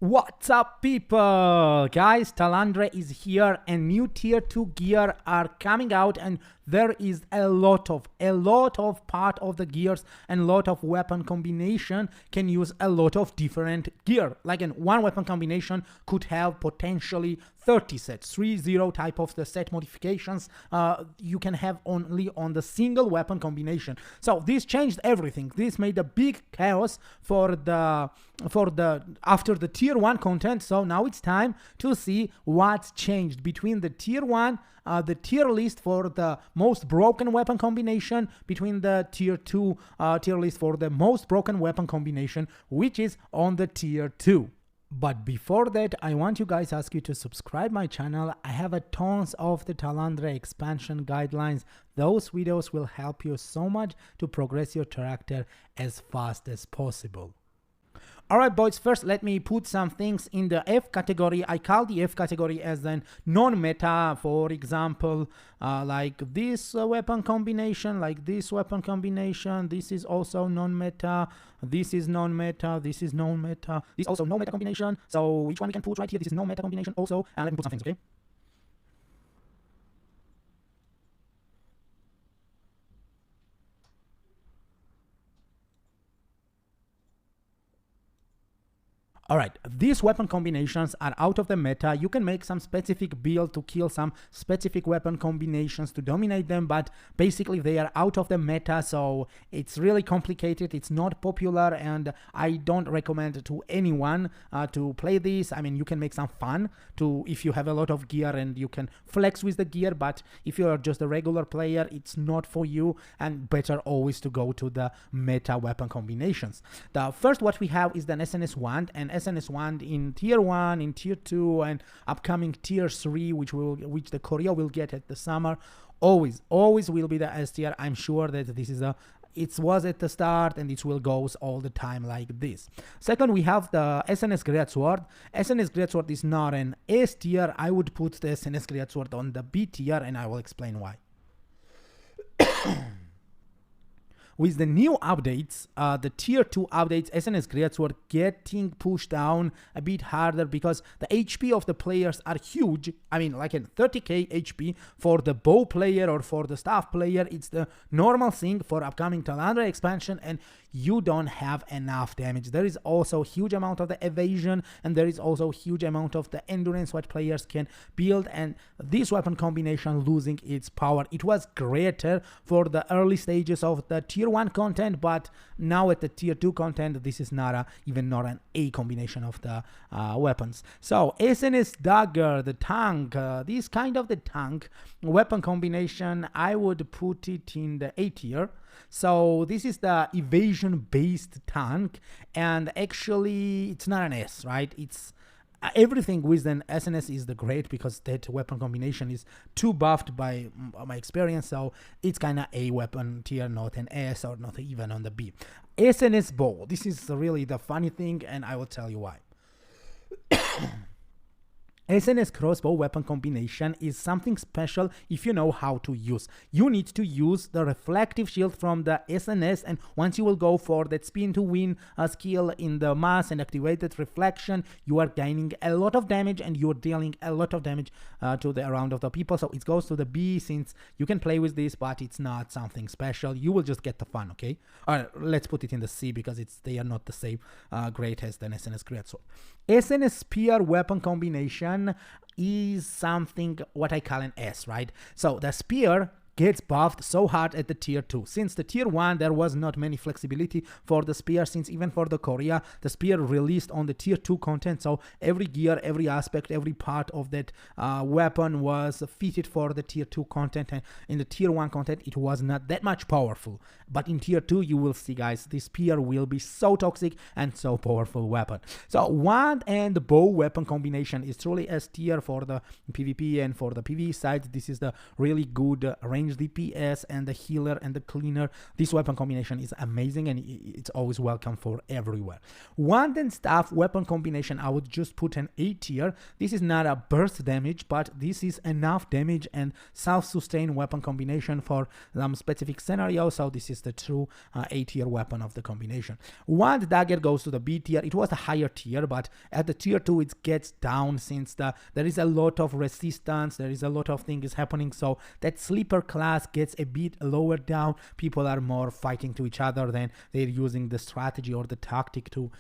What's up, people? Guys, Talandre is here and new tier 2 gear are coming out, and there is a lot of part of the gears and lot of weapon combination can use a lot of different gear. Like in one weapon combination could have potentially 30 sets, 30 type of the set modifications you can have only on the single weapon combination. So this changed everything. This made a big chaos for the after the tier 1 content. So now it's time to see what's changed between the tier 1, the tier list for the most broken weapon combination, between the tier 2 tier list for the most broken weapon combination, which is on the tier 2. But before that, I want you guys ask you to subscribe my channel. I have a tons of the Talandre expansion guidelines. Those videos will help you so much to progress your character as fast as possible. Alright boys, first let me put some things in the F category. I call the F category as an non-meta. For example, like this weapon combination, like this weapon combination. This is also non-meta. This is non-meta. This is non-meta. This is also no-meta combination. So which one we can put right here? This is no-meta combination also. And let me put some things, okay? Alright, these weapon combinations are out of the meta. You can make some specific build to kill some specific weapon combinations to dominate them, but basically they are out of the meta, so it's really complicated, it's not popular, and I don't recommend to anyone to play this. I mean, you can make some fun to if you have a lot of gear and you can flex with the gear, but if you're just a regular player, it's not for you, and better always to go to the meta weapon combinations. The first what we have is the SNS wand, and SNS wand in tier 1, in tier 2, and upcoming tier 3, which the Korea will get at the summer. Always will be the S tier. I'm sure that this is it was at the start and it will go all the time like this. Second, we have the SNS Greatsword. SNS Greatsword is not an S tier. I would put the SNS Greatsword on the B tier, and I will explain why. With the new updates, the tier 2 updates, SNS Greatsword getting pushed down a bit harder because the HP of the players are huge. I mean, like a 30k HP for the bow player or for the staff player. It's the normal thing for upcoming Talandre expansion, and you don't have enough damage. There is also a huge amount of the evasion, and there is also a huge amount of the endurance what players can build, and this weapon combination losing its power. It was greater for the early stages of the tier 1 content, but now at the tier 2 content, this is not even not an A combination of the weapons. So SNS Dagger, the tank, this kind of the tank weapon combination, I would put it in the A tier. So this is the evasion based tank, and actually it's not an S, right? It's everything with an SNS is the great because that weapon combination is too buffed by my experience, so it's kind of a weapon tier, not an S or not even on the B. SNS bow, this is really the funny thing, and I will tell you why. SNS crossbow weapon combination is something special if you know how to use. You need to use the reflective shield from the SNS, and once you will go for that spin to win skill in the mass and activated reflection, you are gaining a lot of damage and you're dealing a lot of damage to the around of the people. So it goes to the B since you can play with this, but it's not something special. You will just get the fun, okay? Alright, let's put it in the C because they are not the same great as the SNS Greatsword. SNS Spear weapon combination is something what I call an S, right? So the spear gets buffed so hard at the tier 2. Since the tier 1 there was not many flexibility for the spear, since even for the Korea the spear released on the tier 2 content, so every gear, every aspect, every part of that weapon was fitted for the tier 2 content, and in the tier 1 content it was not that much powerful. But in tier 2 you will see, guys, this spear will be so toxic and so powerful weapon. So wand and bow weapon combination is truly S tier for the PvP, and for the PvE side this is the really good range range DPS and the healer and the cleaner, this weapon combination is amazing and it's always welcome for everywhere. Wand and staff weapon combination, I would just put an A tier. This is not a burst damage, but this is enough damage and self-sustain weapon combination for some specific scenario. So this is the true A tier weapon of the combination. Wand dagger goes to the B tier. It was a higher tier, but at the tier 2 it gets down since there is a lot of resistance, there is a lot of things happening, so that sleeper class gets a bit lower down. People are more fighting to each other than they're using the strategy or the tactic to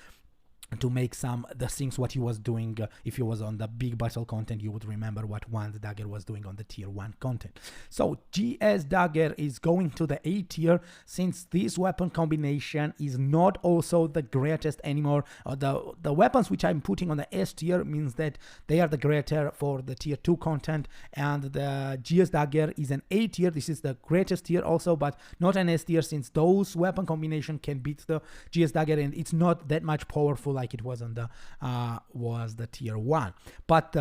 make the things what he was doing. If he was on the big battle content, you would remember what Wand dagger was doing on the tier 1 content. So GS dagger is going to the A tier since this weapon combination is not also the greatest anymore. The weapons which I'm putting on the S tier means that they are the greater for the tier 2 content, and the GS dagger is an A tier. This is the greatest tier also, but not an S tier since those weapon combination can beat the GS dagger and it's not that much powerful like it was on the tier 1. But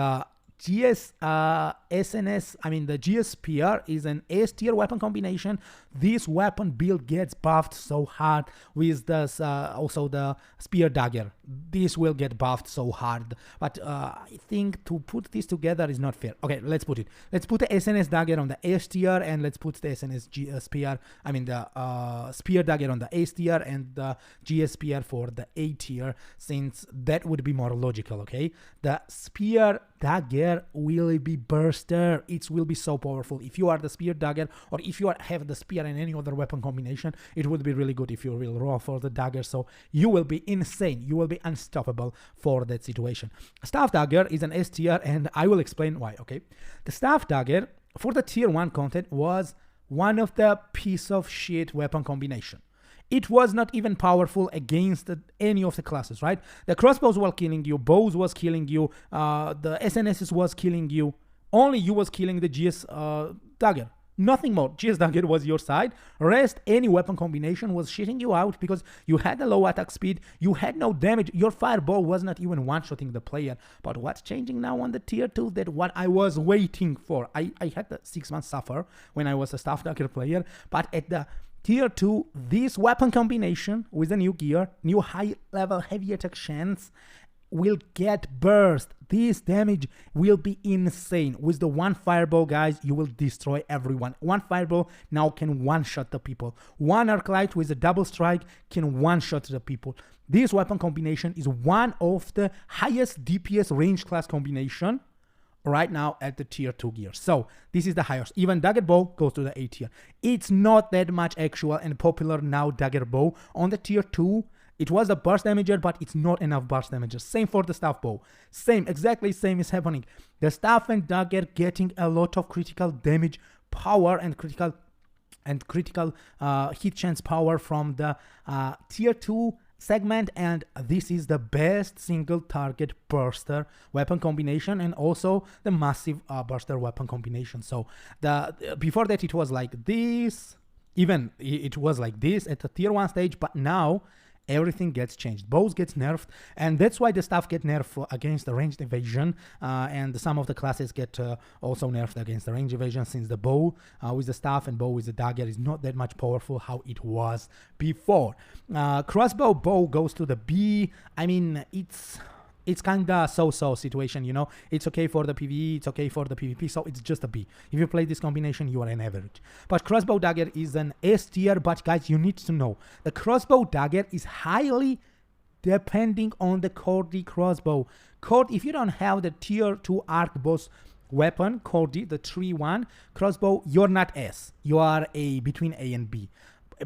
GS SNS, I mean the GS Spear is an S tier weapon combination. This weapon build gets buffed so hard with also the Spear Dagger. This will get buffed so hard, but I think to put this together is not fair. Okay, let's put the SNS Dagger on the S tier, and let's put the SNS Spear, I mean the Spear Dagger on the S tier and the GS Spear for the A tier, since that would be more logical. Okay, the Spear Dagger will be burster. It will be so powerful. If you are the Spear Dagger, or if you have the Spear and any other weapon combination, it would be really good if you will roll for the Dagger. So you will be insane. You will be unstoppable for that situation. Staff Dagger is an S tier, and I will explain why. Okay, the Staff Dagger for the tier 1 content was one of the piece of shit weapon combination. It was not even powerful against any of the classes, right? The crossbows were killing you, bows was killing you, the SNSs was killing you. Only you was killing the GS dagger. Nothing more. GS dagger was your side. Rest, any weapon combination was shitting you out because you had a low attack speed, you had no damage, your fireball was not even one-shotting the player. But what's changing now on the tier 2, that what I was waiting for. I had the 6 months suffer when I was a staff dagger player, but at the tier 2, this weapon combination with the new gear, new high level heavy attack chance will get burst. This damage will be insane. With the one fireball, guys, you will destroy everyone. One fireball now can one-shot the people. One arclight with a double strike can one-shot the people. This weapon combination is one of the highest DPS range class combination right now at the tier 2 gear. So this is the highest. Even dagger bow goes to the A tier. It's not that much actual and popular now. Dagger bow on the tier 2, it was a burst damager, but it's not enough burst damager. Same for the staff bow. Exactly same is happening. The staff and dagger getting a lot of critical damage power and critical hit chance power from the tier 2 segment, and this is the best single target burster weapon combination, and also the massive burster weapon combination. So before that it was like this, even it was like this at the tier 1 stage, but now everything gets changed. Bows gets nerfed, and that's why the staff get nerfed against the ranged evasion, and some of the classes get also nerfed against the ranged evasion, since the bow with the staff and bow with the dagger is not that much powerful how it was before. Crossbow bow goes to the B. I mean, it's kind of so-so situation, you know. It's okay for the PvE, it's okay for the PvP, so it's just a B. If you play this combination, you are an average. But crossbow dagger is an S tier, but guys, you need to know, the crossbow dagger is highly depending on the Cordy crossbow. If you don't have the tier 2 arc boss weapon, Cordy, the 3-1 crossbow, you're not S. You are between A and B.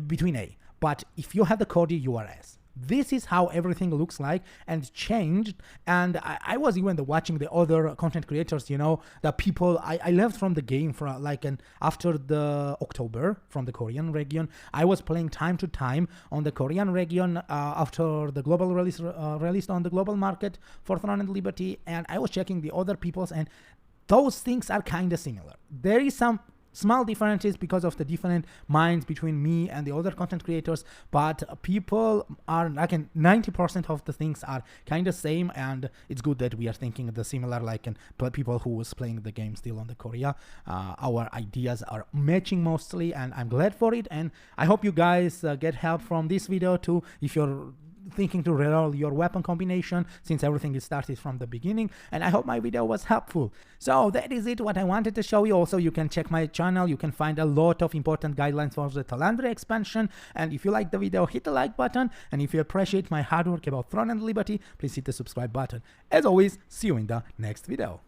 Between A. But if you have the Cordy, you are S. This is how everything looks like and changed. And I was even watching the other content creators, you know, the people. I left from the game for after the October from the Korean region. I was playing time to time on the Korean region after the global release released on the global market for Throne and Liberty, and I was checking the other people's, and those things are kind of similar. There is some small differences because of the different minds between me and the other content creators, but people are like 90% of the things are kind of same, and it's good that we are thinking the similar, like people who was playing the game still on the Korea. Our ideas are matching mostly, and I'm glad for it, and I hope you guys get help from this video too if you're thinking to reroll your weapon combination, since everything is started from the beginning. And I hope my video was helpful. So that is it, what I wanted to show you. Also, you can check my channel, you can find a lot of important guidelines for the Talandre expansion, and if you like the video, hit the like button, and if you appreciate my hard work about Throne and Liberty, please hit the subscribe button. As always, see you in the next video.